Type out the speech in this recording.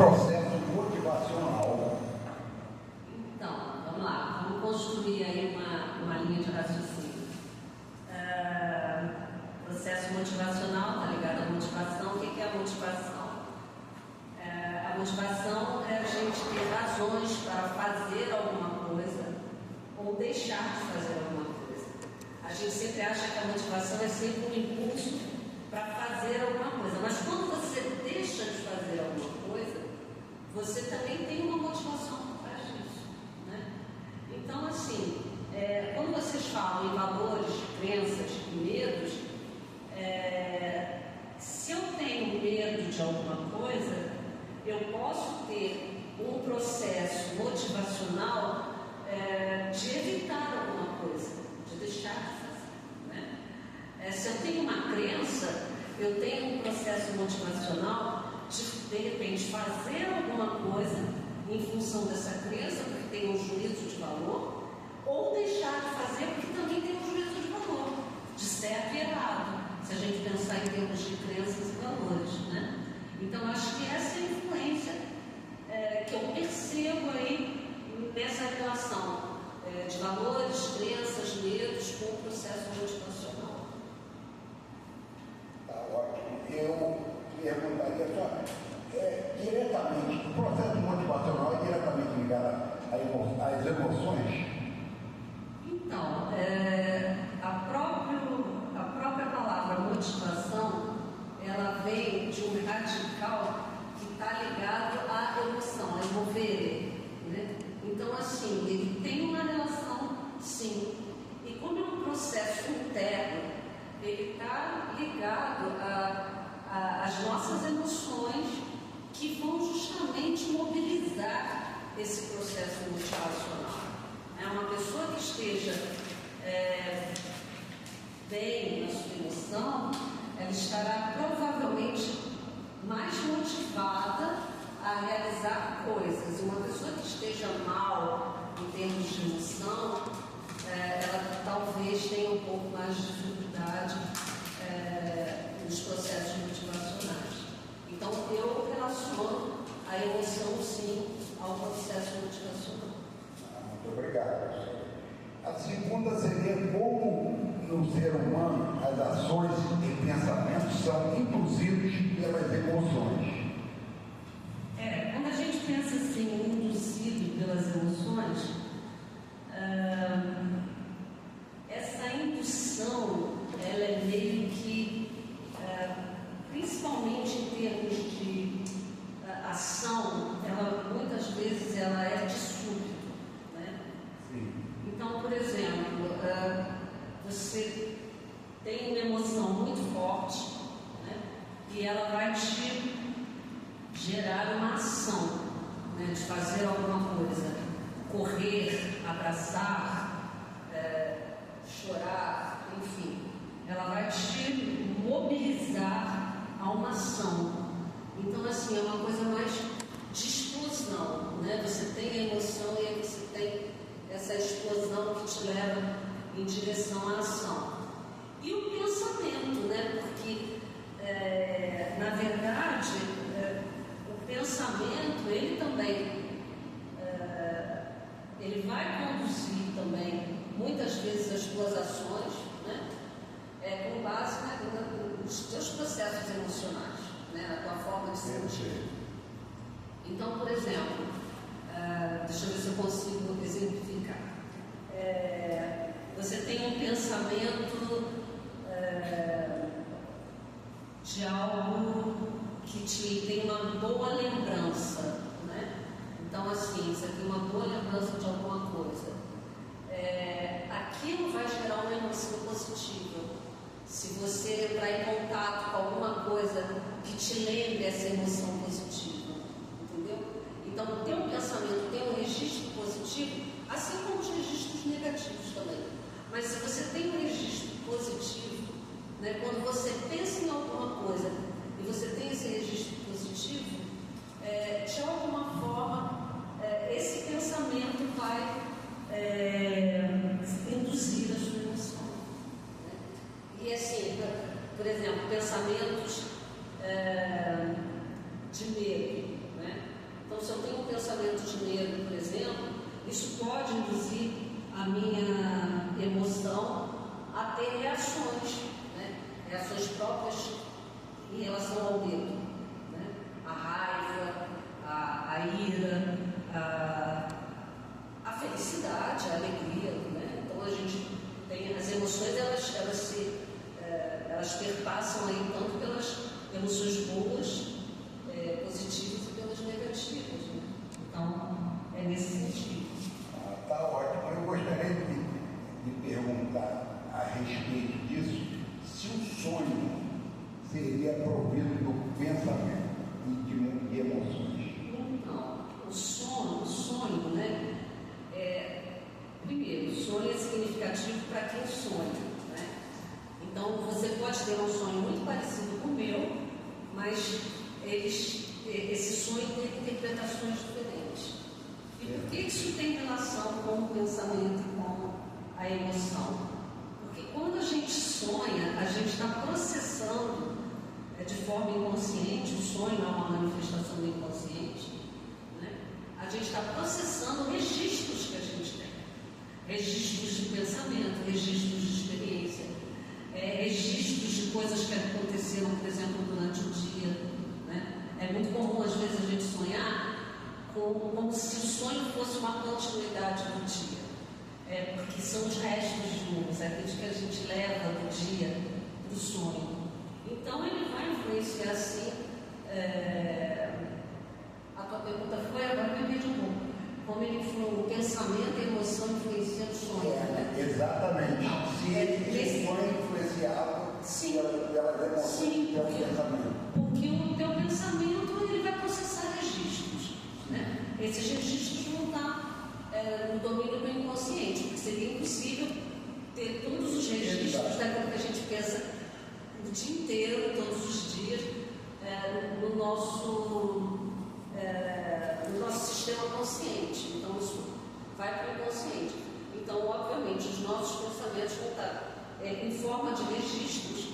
processo motivacional. Então, vamos lá, vamos construir aí uma linha de raciocínio. Processo motivacional está ligado à motivação. O que é a motivação? A motivação é a gente ter razões para fazer alguma coisa ou deixar de fazer alguma coisa. A gente sempre acha que a motivação é sempre um impulso para fazer alguma coisa, mas quando você deixa de fazer alguma coisa, você também tem uma motivação por trás disso, né? Então, assim, quando vocês falam em valores, crenças e medos, se eu tenho medo de alguma coisa, eu posso ter um processo motivacional de evitar alguma coisa, de deixar de fazer, né? Se eu tenho uma crença, eu tenho um processo motivacional de repente fazer alguma coisa em função dessa crença, porque tem um juízo de valor, ou deixar de fazer porque também tem um juízo de valor, de certo e errado, se a gente pensar em termos de crenças e valores, né? Então, acho que essa é a influência que eu percebo aí nessa relação de valores, crenças, medos com o processo motivacional. Tá ótimo. Eu perguntaria só, diretamente, o processo motivacional é diretamente ligado às emoções? Então, a própria palavra motivação, ela vem de um radical que está ligado à emoção, a mover, né? Então, assim, ele tem uma relação, sim, e como é um processo interno, ele está ligado às nossas emoções que vão justamente mobilizar esse processo motivacional. Uma pessoa que esteja bem na sua emoção, ela estará provavelmente mais motivada a realizar coisas. Uma pessoa que esteja mal em termos de emoção, ela talvez tenha um pouco mais de dificuldade nos processos motivacionais. Então, eu relaciono a emoção, sim, ao processo motivacional. Muito obrigado, professor. A segunda seria como no ser humano as ações e pensamentos são induzidos pelas emoções. Quando a gente pensa assim, induzido pelas emoções, essa indução, ela é meio que, principalmente em termos de ação, ela muitas vezes ela é de súbito, né? Sim. Então, por exemplo, você tem uma emoção muito forte, né? E ela vai te gerar uma ação, né? De fazer alguma coisa, correr, abraçar, chorar, enfim, ela vai te mobilizar a uma ação. Então, assim, é uma coisa mais de explosão, né? Você tem a emoção e aí você tem essa explosão que te leva em direção à ação. E o pensamento, né? Porque, na verdade, o pensamento, ele também, ele vai conduzir também, muitas vezes, as tuas ações, né? Com base nos teus processos emocionais, né? Na tua forma de sentir. Então, por exemplo, deixa eu ver se eu consigo exemplificar. Você tem um pensamento de algo que te tem uma boa lembrança, né? Então, assim, você tem uma boa lembrança de alguma coisa. Aquilo vai gerar uma emoção positiva. Se você entrar em contato com alguma coisa que te lembre essa emoção positiva, entendeu? Então, o teu pensamento tem um registro positivo, assim como os registros negativos também. Mas se você tem um registro positivo, né, quando você pensa em alguma coisa e você tem esse registro positivo, de alguma forma, esse pensamento vai induzir a sua emoção. Né? E assim, por exemplo, pensamentos de medo. isso pode induzir a minha emoção a ter reações, né? Reações próprias em relação ao medo, né? A raiva, a ira, a felicidade, a alegria, né? Então a gente tem as emoções, elas perpassam aí tanto pelas emoções boas, positivas e pelas negativas, né? Então é nesse sentido. Tá ótimo. Eu gostaria de perguntar a respeito disso, se o sonho seria provido do pensamento e de emoções. Então, o sonho, né? Primeiro, o sonho é significativo para quem sonha, né? Então, você pode ter um sonho muito parecido com o meu, mas esse sonho tem interpretações diferentes. E por que isso tem relação com o pensamento e com a emoção? Porque quando a gente sonha, a gente está processando de forma inconsciente, o sonho é uma manifestação do inconsciente, né? A gente está processando registros que a gente tem, registros de pensamento, registros de experiência, registros de coisas que aconteceram, por exemplo, durante o dia, né? É muito comum às vezes a gente sonhar como se o sonho fosse uma continuidade do dia, porque são os restos de luz, é aquilo que a gente leva do dia para o sonho. Então ele vai influenciar assim. A tua pergunta foi, agora me perdi um pouco. Como o pensamento e a emoção influenciam o sonho, né? Exatamente. Se esse sonho influenciava pelas emoções e pelo pensamento. Porque o teu pensamento ele vai processar registros, né? Esses registros vão estar no domínio do inconsciente, porque seria impossível ter todos os registros daquilo que a gente pensa o dia inteiro, todos os dias, no nosso sistema consciente. Então isso vai para o inconsciente. Então, obviamente, os nossos pensamentos vão estar em forma de registros